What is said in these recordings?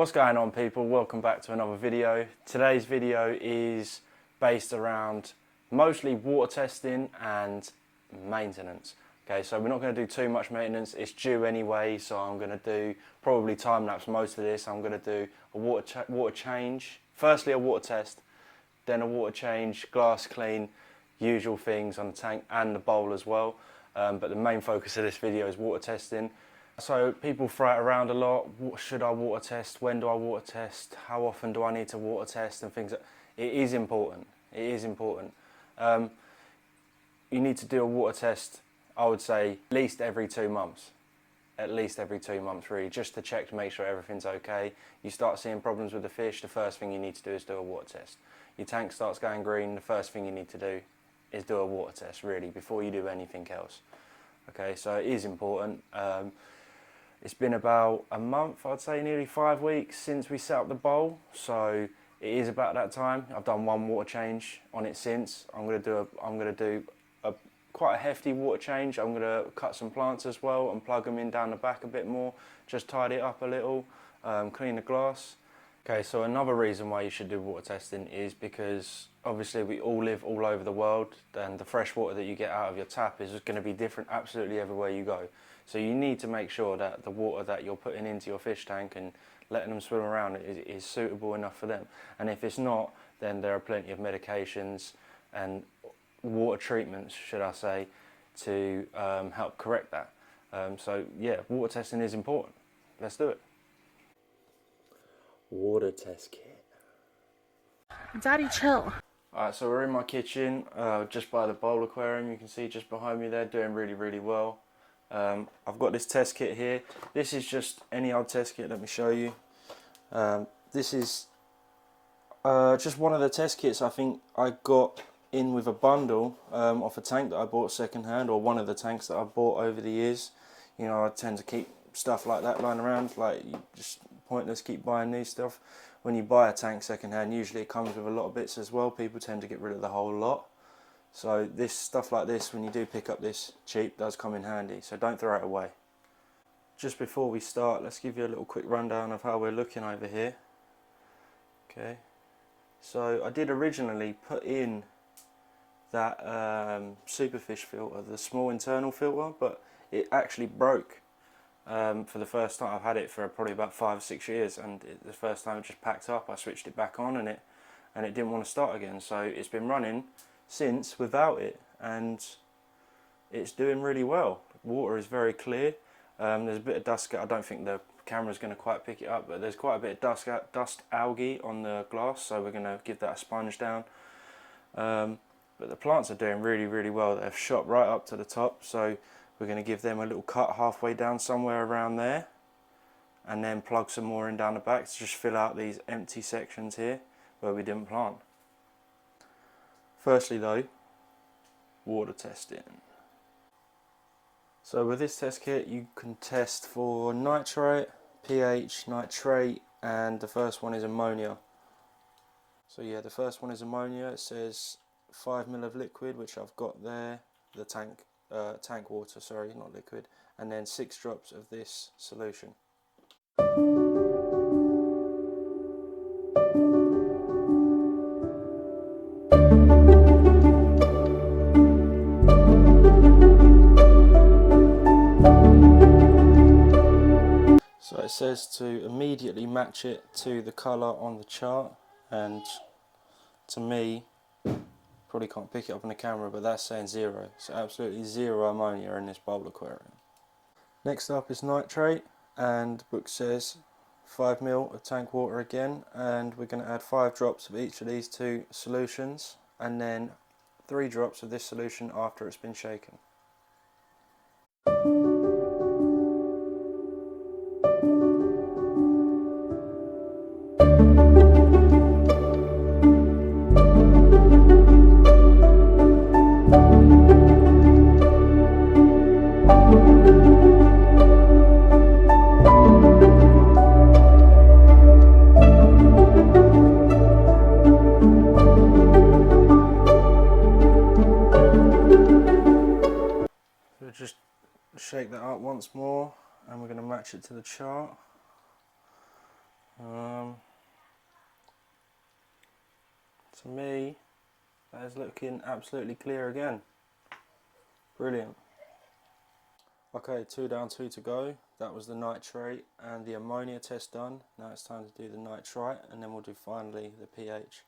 What's going on, people? Welcome back to another video. Today's video is based around mostly water testing and maintenance. Okay, so we're not going to do too much maintenance. It's due anyway, so I'm going to do probably time lapse most of this. I'm going to do a water change. Firstly a water test, then a water change, glass clean, usual things on the tank and the bowl as well. But the main focus of this video is water testing. So people throw it around a lot. Should I water test? When do I water test? How often do I need to water test? And things like that. It is important. It is important. You need to do a water test, I would say, at least every 2 months. At least every 2 months, really, just to check to make sure everything's okay. You start seeing problems with the fish, the first thing you need to do is do a water test. Your tank starts going green, the first thing you need to do is do a water test, really, before you do anything else. Okay, so it is important. It's been about a month, I'd say, nearly 5 weeks since we set up the bowl, so it is about that time. I've done one water change on it since. I'm going to do quite a hefty water change. I'm going to cut some plants as well and plug them in down the back a bit more, just tidy it up a little, clean the glass. Okay, so another reason why you should do water testing is because obviously we all live all over the world, and the fresh water that you get out of your tap is going to be different absolutely everywhere you go. So you need to make sure that the water that you're putting into your fish tank and letting them swim around is suitable enough for them. And if it's not, then there are plenty of medications and water treatments, should I say, to help correct that. So yeah, water testing is important. Let's do it. Water test kit. Daddy, chill. Alright, so we're in my kitchen, just by the bowl aquarium. You can see just behind me there, doing really well. I've got this test kit here. This is just any old test kit. Let me show you. This is just one of the test kits I think I got in with a bundle off a tank that I bought second hand, or one of the tanks that I bought over the years. You know, I tend to keep stuff like that lying around, like just pointless keep buying new stuff. When you buy a tank second hand, usually it comes with a lot of bits as well. People tend to get rid of the whole lot. So this stuff like this, when you do pick up this cheap, does come in handy, so don't throw it away. Just before we start, let's give you a little quick rundown of how we're looking over here. Okay, so I did originally put in that superfish filter, the small internal filter, but it actually broke for the first time. I've had it for probably about 5 or 6 years, and the first time it just packed up. I switched it back on and it didn't want to start again, so it's been running since without it, and it's doing really well. The water is very clear. There's a bit of dust. I don't think the camera's going to quite pick it up, but there's quite a bit of dust algae on the glass, so we're going to give that a sponge down. But the plants are doing really well. They've shot right up to the top, so we're going to give them a little cut halfway down somewhere around there, and then plug some more in down the back to just fill out these empty sections here where we didn't plant. Firstly though, water testing. So with this test kit you can test for nitrate, pH, nitrate, and the first one is ammonia. So yeah, the first one is ammonia. It says 5 ml of liquid, which I've got there, the tank water, sorry, not liquid, and then 6 drops of this solution. So it says to immediately match it to the colour on the chart, and to me, probably can't pick it up on the camera, but that's saying 0. So absolutely 0 ammonia in this bowl aquarium. Next up is nitrate, and the book says 5 ml of tank water again, and we're going to add 5 drops of each of these 2 solutions, and then 3 drops of this solution after it's been shaken. Just shake that up once more, and we're going to match it to the chart. To me, that is looking absolutely clear again. Brilliant. Okay, 2 down, 2 to go. That was the nitrate and the ammonia test done. Now it's time to do the nitrite, and then we'll do finally the pH.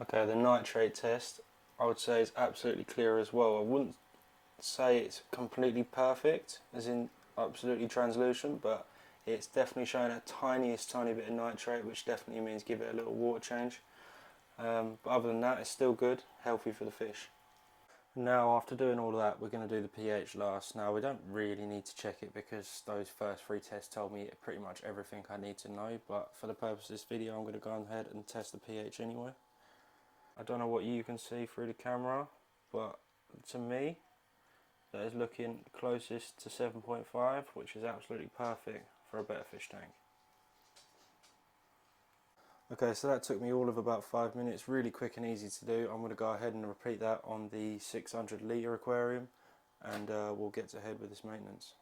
Okay, the nitrate test, I would say, is absolutely clear as well. I wouldn't say it's completely perfect, as in absolutely translucent, but it's definitely showing a tiny bit of nitrate, which definitely means give it a little water change. But other than that, it's still good, healthy for the fish. Now, after doing all of that, we're going to do the pH last. Now, we don't really need to check it because those first 3 tests told me pretty much everything I need to know, but for the purpose of this video, I'm going to go ahead and test the pH anyway. I don't know what you can see through the camera, but to me, that is looking closest to 7.5, which is absolutely perfect for a better fish tank. Okay, so that took me all of about 5 minutes, really quick and easy to do. I'm going to go ahead and repeat that on the 600 litre aquarium, and we'll get to head with this maintenance.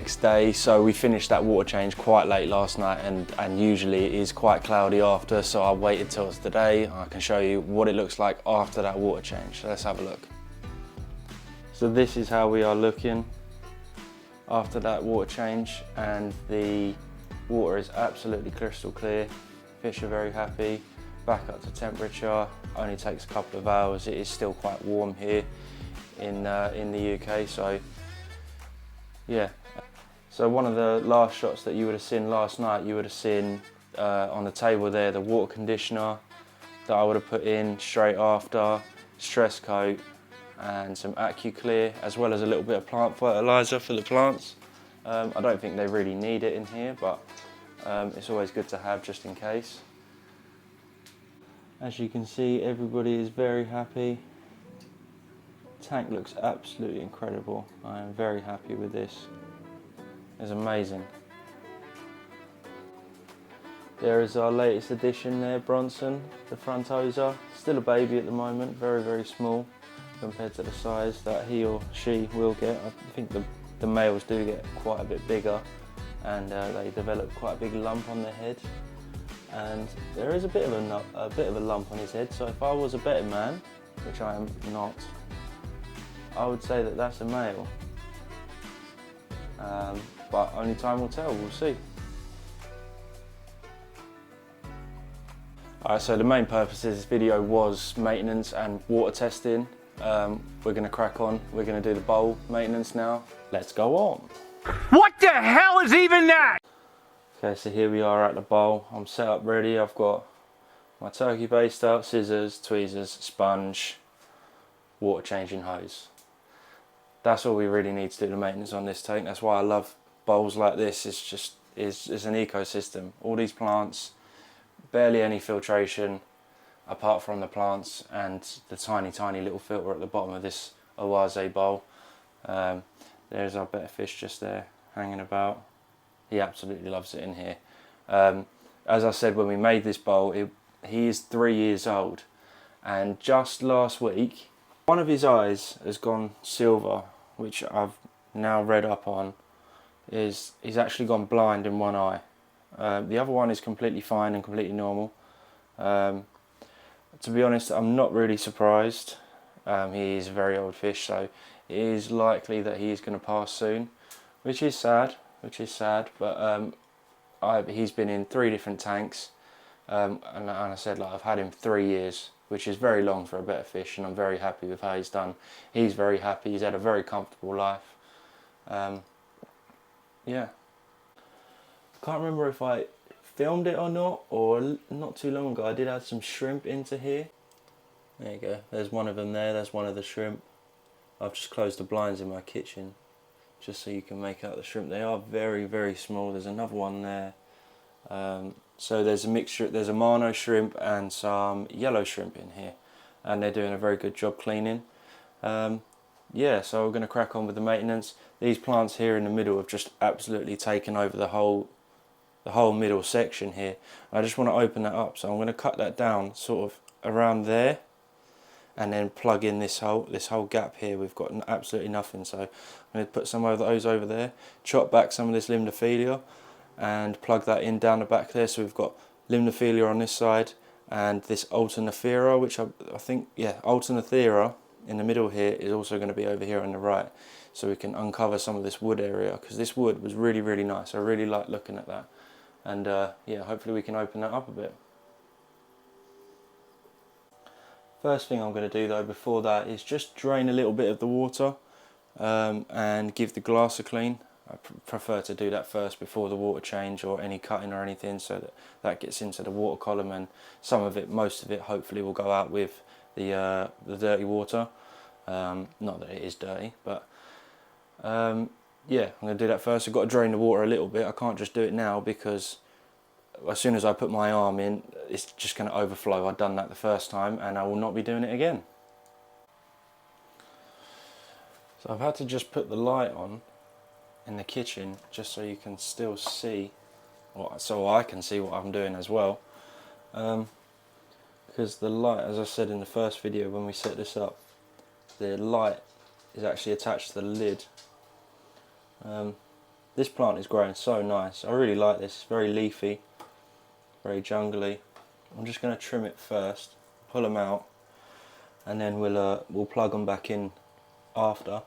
next day, so we finished that water change quite late last night, and usually it is quite cloudy after, so I waited till it's today. I can show you what it looks like after that water change. So let's have a look. So this is how we are looking after that water change, and the water is absolutely crystal clear. Fish are very happy, back up to temperature. Only takes a couple of hours. It is still quite warm here in the UK, so yeah. So one of the last shots that you would have seen last night, you would have seen on the table there the water conditioner that I would have put in straight after, stress coat and some AccuClear, as well as a little bit of plant fertiliser for the plants. I don't think they really need it in here, but it's always good to have just in case. As you can see, everybody is very happy. Tank looks absolutely incredible. I am very happy with this. It's amazing. There is our latest addition there, Bronson, the frontosa. Still a baby at the moment, very, very small compared to the size that he or she will get. I think the males do get quite a bit bigger, and they develop quite a big lump on their head. And there is a bit of a lump on his head, so if I was a betting man, which I am not, I would say that that's a male. But only time will tell, we'll see. Alright, so the main purpose of this video was maintenance and water testing. We're going to crack on. We're going to do the bowl maintenance now. Let's go on. What the hell is even that? Okay, so here we are at the bowl. I'm set up ready. I've got my turkey baster, scissors, tweezers, sponge, water changing hose. That's all we really need to do the maintenance on this tank. That's why I love bowls like this. It's an ecosystem. All these plants, barely any filtration apart from the plants and the tiny little filter at the bottom of this Oase bowl. There's our better fish just there hanging about. He absolutely loves it in here. As I said, when we made this bowl, he is 3 years old, and just last week one of his eyes has gone silver, which I've now read up on he's actually gone blind in one eye. The other one is completely fine and completely normal. To be honest, I'm not really surprised. He is a very old fish, so it is likely that he is going to pass soon, which is sad. But he's been in 3 different tanks, and I said, like, I've had him 3 years, which is very long for a better fish, and I'm very happy with how he's done. He's very happy. He's had a very comfortable life. Yeah. I can't remember if I filmed it or not, or not too long ago I did add some shrimp into here. There you go. There's one of them there. There's one of the shrimp. I've just closed the blinds in my kitchen, just so you can make out the shrimp. They are very, very small. There's another one there. So there's a mixture, there's a Mano shrimp and some yellow shrimp in here, and they're doing a very good job cleaning. Yeah, so we're going to crack on with the maintenance. These plants here in the middle have just absolutely taken over the whole middle section here. I just want to open that up, so I'm going to cut that down sort of around there, and then plug in this whole gap here. We've got absolutely nothing, so I'm going to put some of those over there, chop back some of this limnophilia and plug that in down the back there. So we've got limnophilia on this side and this alternathera, which I think, yeah, alternathera in the middle here is also going to be over here on the right, so we can uncover some of this wood area, because this wood was really, really nice. I really like looking at that, and yeah, hopefully we can open that up a bit. First thing I'm going to do though before that is just drain a little bit of the water and give the glass a clean. I prefer to do that first before the water change or any cutting or anything, so that gets into the water column, and some of it, most of it, hopefully will go out with the dirty water. Not that it is dirty, but yeah, I'm going to do that first. I've got to drain the water a little bit. I can't just do it now, because as soon as I put my arm in, it's just going to overflow. I've done that the first time, and I will not be doing it again. So I've had to just put the light on in the kitchen just so you can still see, so I can see what I'm doing as well, because the light, as I said in the first video when we set this up, the light is actually attached to the lid. This plant is growing so nice. I really like this. It's very leafy, very jungly. I'm just going to trim it first, pull them out, and then we'll plug them back in after.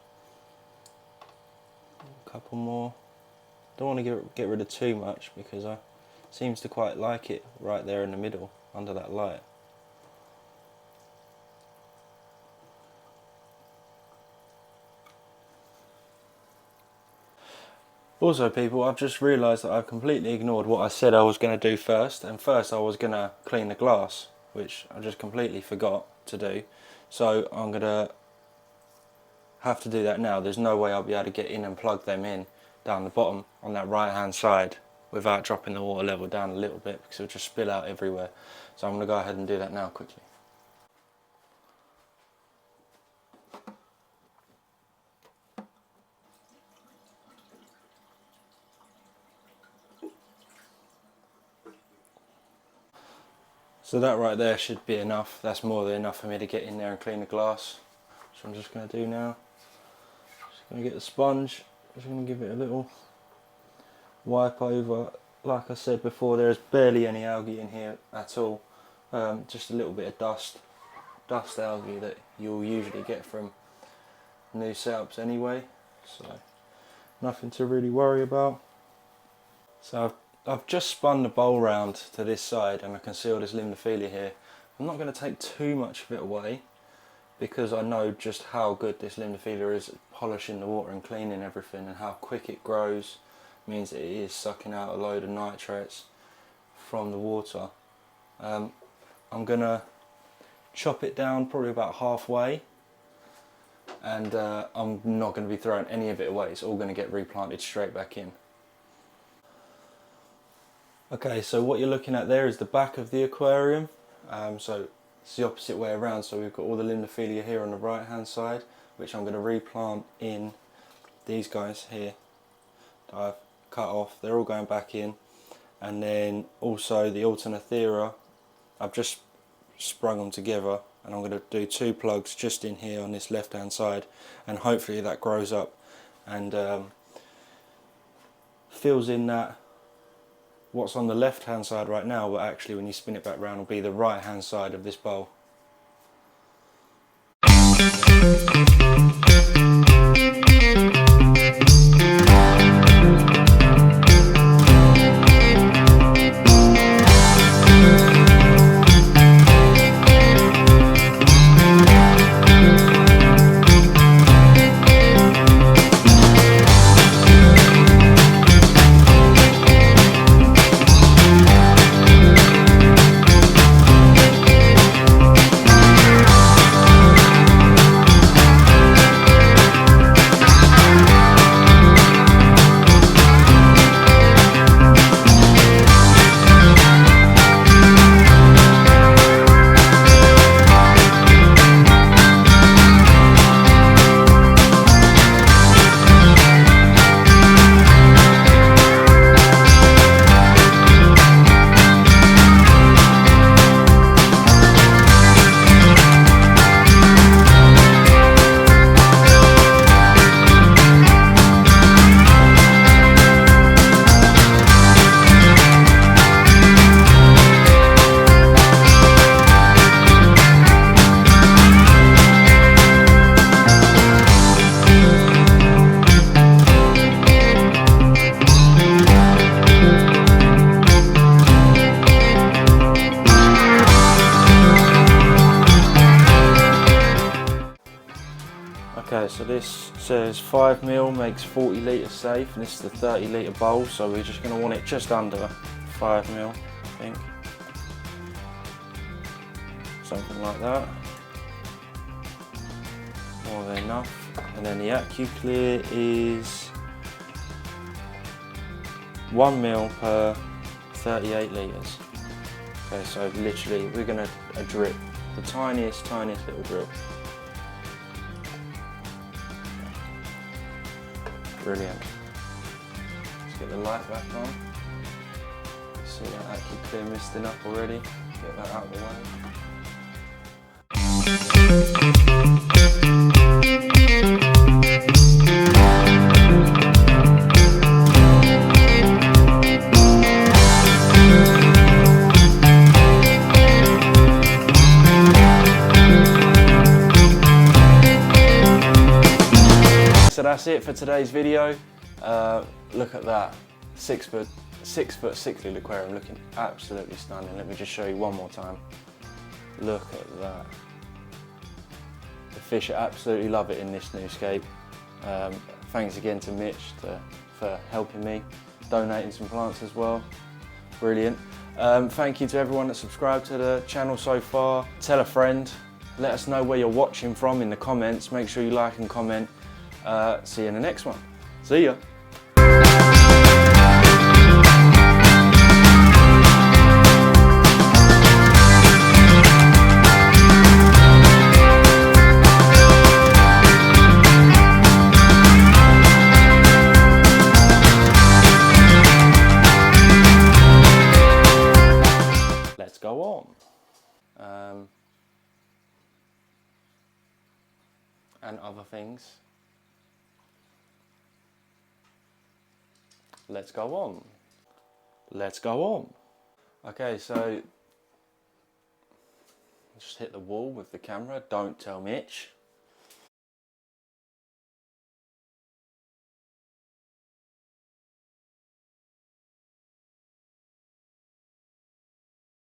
A couple more. Don't want to get rid of too much because I seems to quite like it right there in the middle under that light. Also people, I've just realised that I've completely ignored what I said I was going to do first, and first I was going to clean the glass, which I just completely forgot to do. So I'm going to have to do that now. There's no way I'll be able to get in and plug them in down the bottom on that right hand side without dropping the water level down a little bit, because it'll just spill out everywhere. So I'm going to go ahead and do that now quickly. So that right there should be enough. That's more than enough for me to get in there and clean the glass. So I'm just going to do now. Just going to get the sponge. Just going to give it a little wipe over. Like I said before, there's barely any algae in here at all. Just a little bit of dust algae that you'll usually get from new setups anyway. So nothing to really worry about. So I've just spun the bowl round to this side and I can see all this Limnophilia here. I'm not going to take too much of it away because I know just how good this Limnophilia is at polishing the water and cleaning everything, and how quick it grows means that it is sucking out a load of nitrates from the water. I'm going to chop it down probably about halfway, and I'm not going to be throwing any of it away. It's all going to get replanted straight back in. Okay, so what you're looking at there is the back of the aquarium. So it's the opposite way around. So we've got all the Limnophilia here on the right hand side, which I'm going to replant in these guys here that I've cut off. They're all going back in. And then also the Alternathera, I've just sprung them together, and I'm going to do 2 plugs just in here on this left hand side, and hopefully that grows up and fills in that what's on the left hand side right now, but actually when you spin it back round will be the right hand side of this bowl. Okay, so this says 5mm makes 40 litres safe, and this is the 30 litre bowl, so we're just going to want it just under 5mm, I think. Something like that. More than enough. And then the AquaClear is 1mm per 38 litres. Okay, so literally we're going to drip, the tiniest little drip. Brilliant. Let's get the light back on. See that AquaClear misting up already. Get that out of the way. that's it for today's video. Look at that, 6 foot cichlid aquarium, looking absolutely stunning. Let me just show you one more time. Look at that. The fish absolutely love it in this new scape. Thanks again to Mitch for helping me, donating some plants as well. Brilliant. Thank you to everyone that subscribed to the channel so far. Tell a friend. Let us know where you're watching from in the comments. Make sure you like and comment. See you in the next one. See ya. Let's go on. And other things. Let's go on. Let's go on. Okay, so just hit the wall with the camera. Don't tell Mitch.